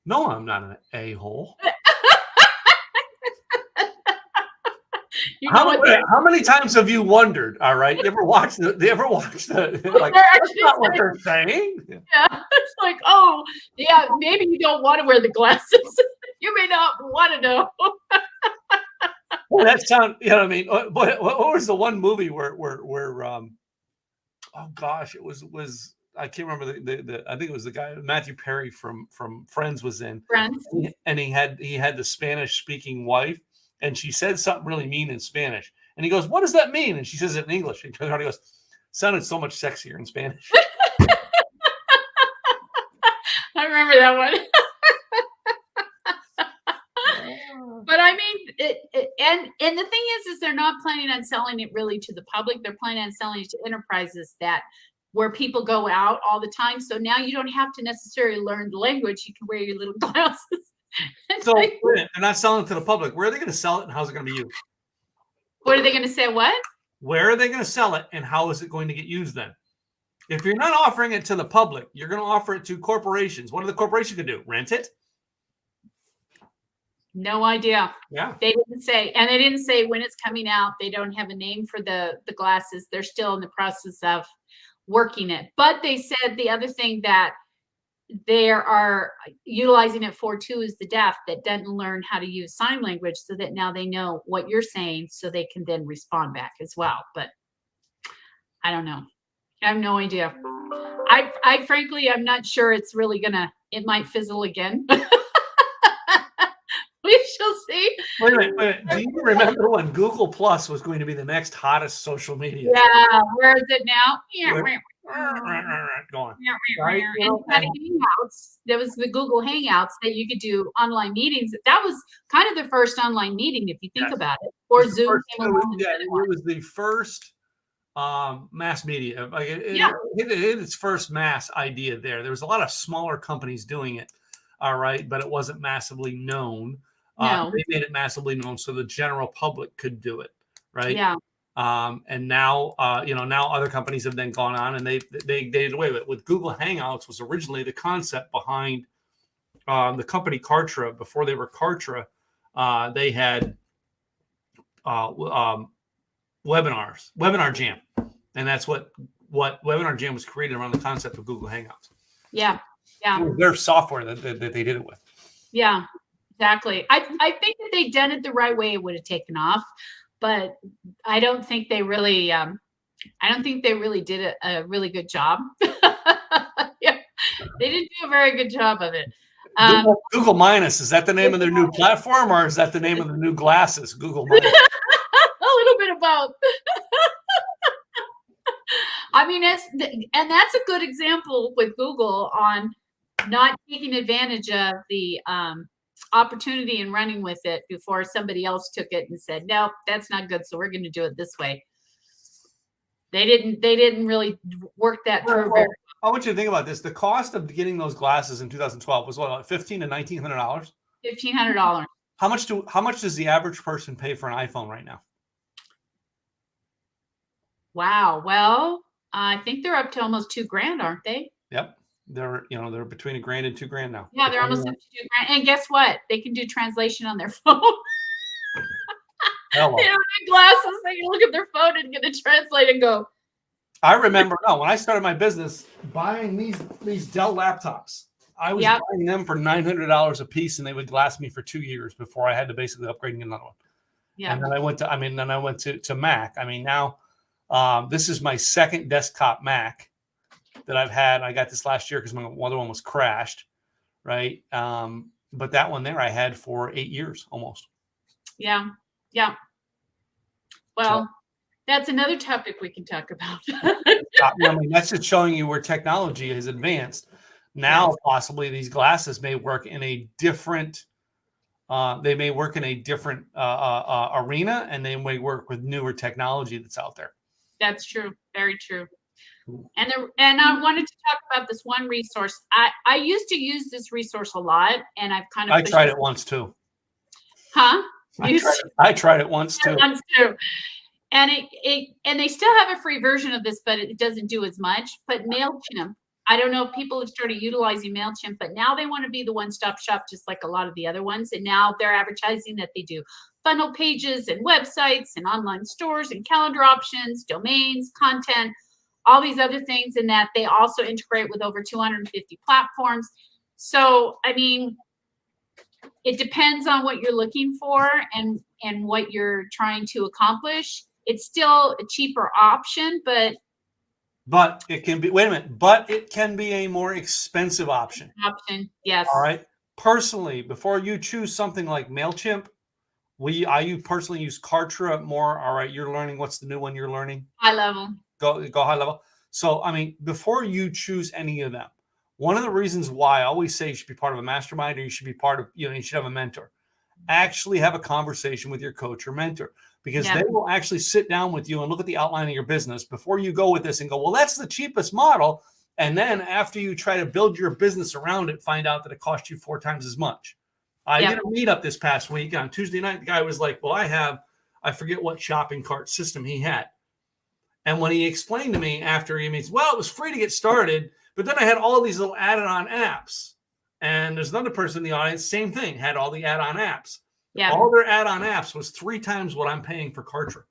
no, I'm not an a-hole. How many times have you wondered? All right, you ever watch the? Like, that's not what they're saying. Yeah, it's like, oh, yeah, maybe you don't want to wear the glasses. You may not want to know. Well, that sound, you know what I mean? What was the one movie where oh gosh, it was I can't remember the I think it was the guy Matthew Perry from Friends was in Friends, and he had the Spanish speaking wife. And she said something really mean in Spanish. And he goes, what does that mean? And she says it in English. And he goes, sounded so much sexier in Spanish. I remember that one. But I mean, and the thing is they're not planning on selling it really to the public. They're planning on selling it to enterprises where people go out all the time. So now you don't have to necessarily learn the language. You can wear your little glasses. So they're not selling it to the public. Where are they going to sell it and how's it going to be used? What are they going to say? What? Where are they going to sell it and how is it going to get used then? If you're not offering it to the public, you're going to offer it to corporations. What are the corporations going to do? Rent it? No idea. Yeah. They didn't say, and they didn't say when it's coming out. They don't have a name for the glasses. They're still in the process of working it. But they said the other thing that they are utilizing it for too is the deaf that didn't learn how to use sign language so that now they know what you're saying so they can then respond back as well. But I don't know. I have no idea. I frankly, I'm not sure it's really it might fizzle again. We shall see. Wait a minute, wait a minute. Do you remember when Google Plus was going to be the next hottest social media? Yeah, where is it now? Go on. Right? You And know, you had Hangouts. There was the Google Hangouts that you could do online meetings. That was kind of the first online meeting, if you think Yes. about it. It Or was the Zoom first- came it was- along. yeah, it was the first mass media. Like Yeah. it hit its first mass idea there. There was a lot of smaller companies doing it, all right, but it wasn't massively known. No. They made it massively known so the general public could do it, right? Yeah. And now, now other companies have then gone on and they did away with it. With Google Hangouts was originally the concept behind the company Kartra. Before they were Kartra, they had webinars, Webinar Jam, and that's what Webinar Jam was created around the concept of Google Hangouts. Yeah. Yeah. It was their software that they did it with. Yeah. Exactly. I think that they'd done it the right way, it would have taken off, but I don't think they really did a really good job. Yeah, they didn't do a very good job of it. Google Minus, is that the name of their new platform, or is that the name of the new glasses? Google Minus. A little bit of both. I mean, and that's a good example with Google on not taking advantage of the opportunity and running with it before somebody else took it and said, "Nope, that's not good. So we're going to do it this way." They didn't really work that through. Well, I want you to think about this. The cost of getting those glasses in 2012 was what, $1,500 to $1,900? $1,500. How much does the average person pay for an iPhone right now? Wow. Well, I think they're up to almost $2,000, aren't they? Yep. They're between $1,000 and $2,000 now. Yeah, they're almost up to $2,000. And guess what? They can do translation on their phone. Hello. They don't need glasses. They can look at their phone and get it translated and go. I remember when I started my business buying these Dell laptops. I was buying them for $900 a piece, and they would last me for 2 years before I had to basically upgrade and get another one. Yeah. And then I went to Mac. I mean, now this is my second desktop Mac that I've had. I got this last year because my other one was crashed, right? But that one there I had for 8 years almost. Yeah. Yeah. Well, that's another topic we can talk about. I mean, that's just showing you where technology has advanced. Now, possibly these glasses may work in a different. They may work in a different arena, and they may work with newer technology that's out there. That's true. Very true. And I wanted to talk about this one resource. I used to use this resource a lot, and I've kind of. I tried it once too. Huh? I tried it once too. And and they still have a free version of this, but it doesn't do as much. But MailChimp, I don't know if people have started utilizing MailChimp, but now they want to be the one-stop shop, just like a lot of the other ones. And now they're advertising that they do funnel pages and websites and online stores and calendar options, domains, content, all these other things, and that they also integrate with over 250 platforms. So, I mean, it depends on what you're looking for and what you're trying to accomplish. It's still a cheaper option, but it can be, wait a minute, but it can be a more expensive option. Yes. All right. Personally, before you choose something like MailChimp, I personally use Kartra more. All right. You're learning. What's the new one you're learning? High level. Go high level. So, I mean, before you choose any of them, one of the reasons why I always say you should be part of a mastermind, or you should be part of, you should have a mentor. Actually have a conversation with your coach or mentor, because they will actually sit down with you and look at the outline of your business before you go with this and go, well, that's the cheapest model. And then after you try to build your business around it, find out that it cost you 4 times as much. I did a meetup this past week on Tuesday night. The guy was like, well, I forget what shopping cart system he had. And when he explained to me after he means, well, it was free to get started, but then I had all these little added-on apps. And there's another person in the audience, same thing, had all the add-on apps. Yeah. All their add-on apps was 3 times what I'm paying for Kartra.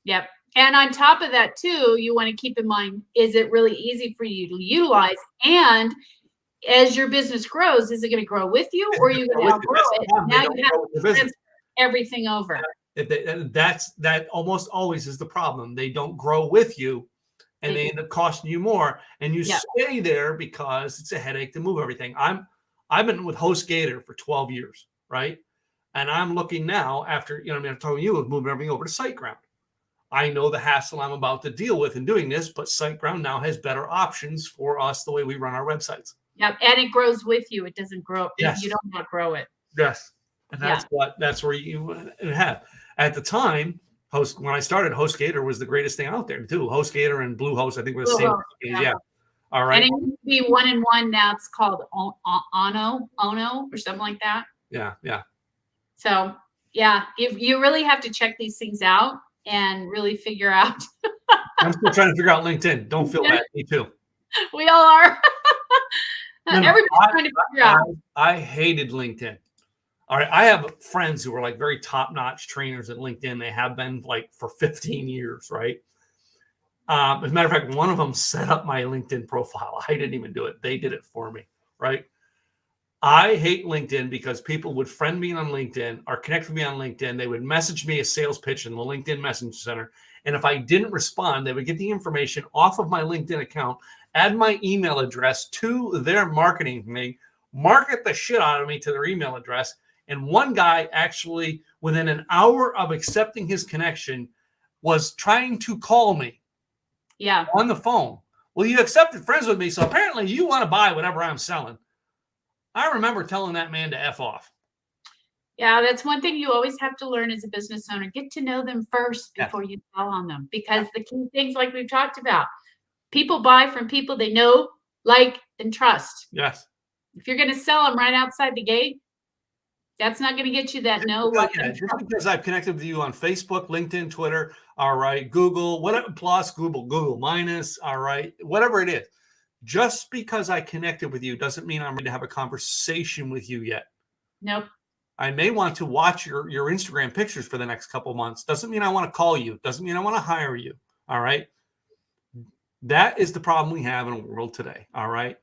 Yep. And on top of that, too, you want to keep in mind, is it really easy for you to utilize? And as your business grows, is it going to grow with you, or are you going to outgrow it? Now you have to transfer everything over. That almost always is the problem. They don't grow with you, and they end up costing you more. And you stay there because it's a headache to move everything. I've been with HostGator for 12 years, right? And I'm looking now after, I'm telling you of moving everything over to SiteGround. I know the hassle I'm about to deal with in doing this, but SiteGround now has better options for us the way we run our websites. Yep. And it grows with you. It doesn't grow. Yes. You don't outgrow it. Yes. And that's where you have. At the time, when I started, HostGator was the greatest thing out there too. HostGator and Bluehost, I think, were the same. Yeah. All right. And it used to be 1-in-1. Now it's called Ono or something like that. Yeah. Yeah. So yeah, if you really have to check these things out and really figure out. I'm still trying to figure out LinkedIn. Don't feel bad. Me too. We all are. Everybody's trying to figure out. I hated LinkedIn. All right. I have friends who are like very top-notch trainers at LinkedIn. They have been like for 15 years, right? As a matter of fact, one of them set up my LinkedIn profile. I didn't even do it. They did it for me, right? I hate LinkedIn because people would friend me on LinkedIn or connect with me on LinkedIn. They would message me a sales pitch in the LinkedIn Messenger Center. And if I didn't respond, they would get the information off of my LinkedIn account, add my email address to their marketing thing, market the shit out of me to their email address. And one guy actually, within an hour of accepting his connection, was trying to call me on the phone. Well, you accepted friends with me, so apparently you want to buy whatever I'm selling. I remember telling that man to F off. Yeah, that's one thing you always have to learn as a business owner. Get to know them first before you sell on them. Because the key things like we've talked about, people buy from people they know, like, and trust. Yes. If you're going to sell them right outside the gate, that's not going to get you that just because I've connected with you on Facebook, LinkedIn, Twitter, all right, Google, whatever, plus Google minus, all right, whatever it is. Just because I connected with you doesn't mean I'm ready to have a conversation with you yet. Nope. I may want to watch your Instagram pictures for the next couple of months. Doesn't mean I want to call you. Doesn't mean I want to hire you. All right. That is the problem we have in the world today. All right.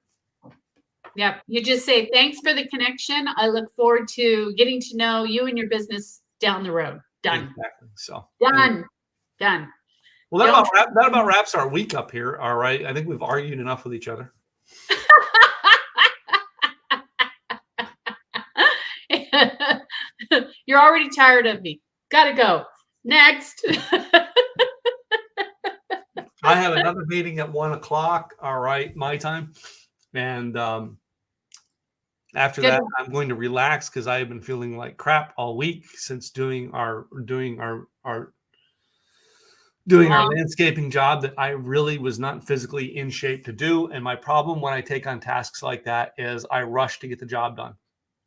Yep. You just say, thanks for the connection. I look forward to getting to know you and your business down the road. Done. Exactly. So done. Well, that about wraps our week up here. All right. I think we've argued enough with each other. You're already tired of me. Gotta go. Next. I have another meeting at 1:00. All right, my time. And after that, I'm going to relax because I have been feeling like crap all week since doing our landscaping job that I really was not physically in shape to do. And my problem when I take on tasks like that is I rush to get the job done.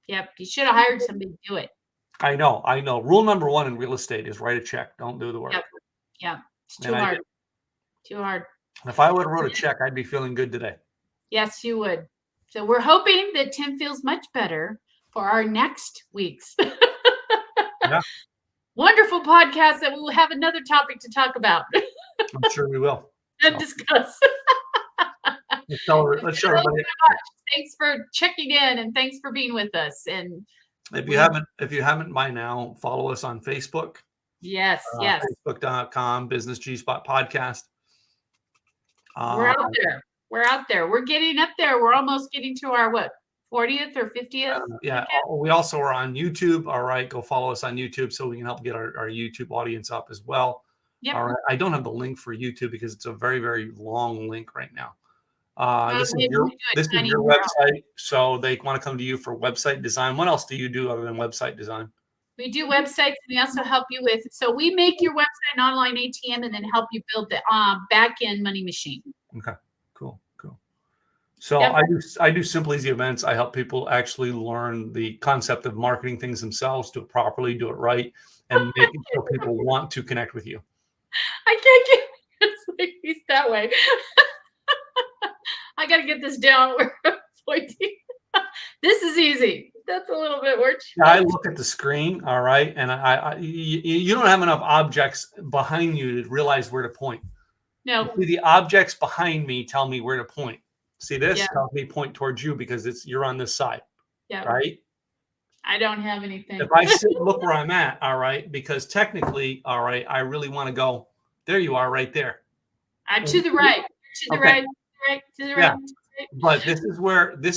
Yep. You should have hired somebody to do it. I know. Rule number 1 in real estate is write a check. Don't do the work. Yep. It's too hard. Too hard. If I would have wrote a check, I'd be feeling good today. Yes, you would. So we're hoping that Tim feels much better for our next week's wonderful podcast that we'll have another topic to talk about. I'm sure we will. And discuss. Let's show everybody. Thanks for checking in and thanks for being with us. And if you haven't by now, follow us on Facebook. Yes. Facebook.com Business G-Spot Podcast. We're out there. We're getting up there. We're almost getting to our 40th or 50th? We also are on YouTube. All right. Go follow us on YouTube so we can help get our YouTube audience up as well. Yep. All right. I don't have the link for YouTube because it's a very, very long link right now. This is your website. So they want to come to you for website design. What else do you do other than website design? We do websites. We also help you with, so we make your website an online ATM and then help you build the back-end money machine. Okay, cool. So yep. I do Simple Easy events. I help people actually learn the concept of marketing things themselves, do it properly, do it right, and make it so people want to connect with you. I can't get it's like he's that way. I got to get this down where I'm pointing. This is easy. That's a little bit more. I look at the screen, all right, and you don't have enough objects behind you to realize where to point. No. See, the objects behind me tell me where to point. See, this tells me point towards you because you're on this side. Yeah. Right? I don't have anything. If I sit and look where I'm at, all right, because technically, all right, I really want to go. There you are, right there. To the right. To the right. To the right. Yeah. But this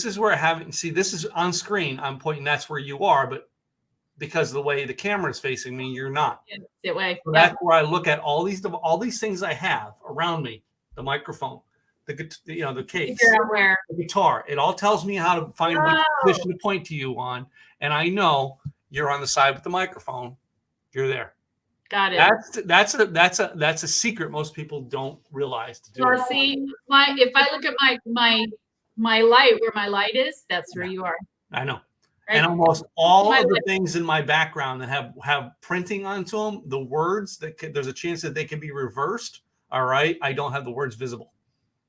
is where having, see, this is on screen. I'm pointing, that's where you are, but because of the way the camera is facing me, you're not. Yeah, that way. So Yeah. that's where I look at all these things I have around me, the microphone, the case, Figure out where. the guitar. It all tells me how to find which position to point to you on. And I know you're on the side with the microphone. You're there. Got it. That's a secret most people don't realize to do. Well, see, if I look at my light, where my light is, that's where you are. I know. Right? And almost all of the things in my background that have printing onto them, the words there's a chance that they can be reversed. All right. I don't have the words visible.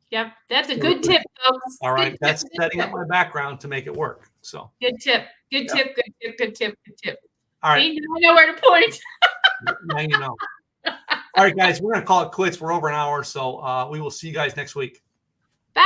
Yep. That's a good tip, folks. All right. That's setting up my background to make it work. So good tip. Good tip. Good tip. Good tip. Good tip. All right. See, now I know where to point. Now you know. All right, guys, we're going to call it quits. We're over an hour. So we will see you guys next week.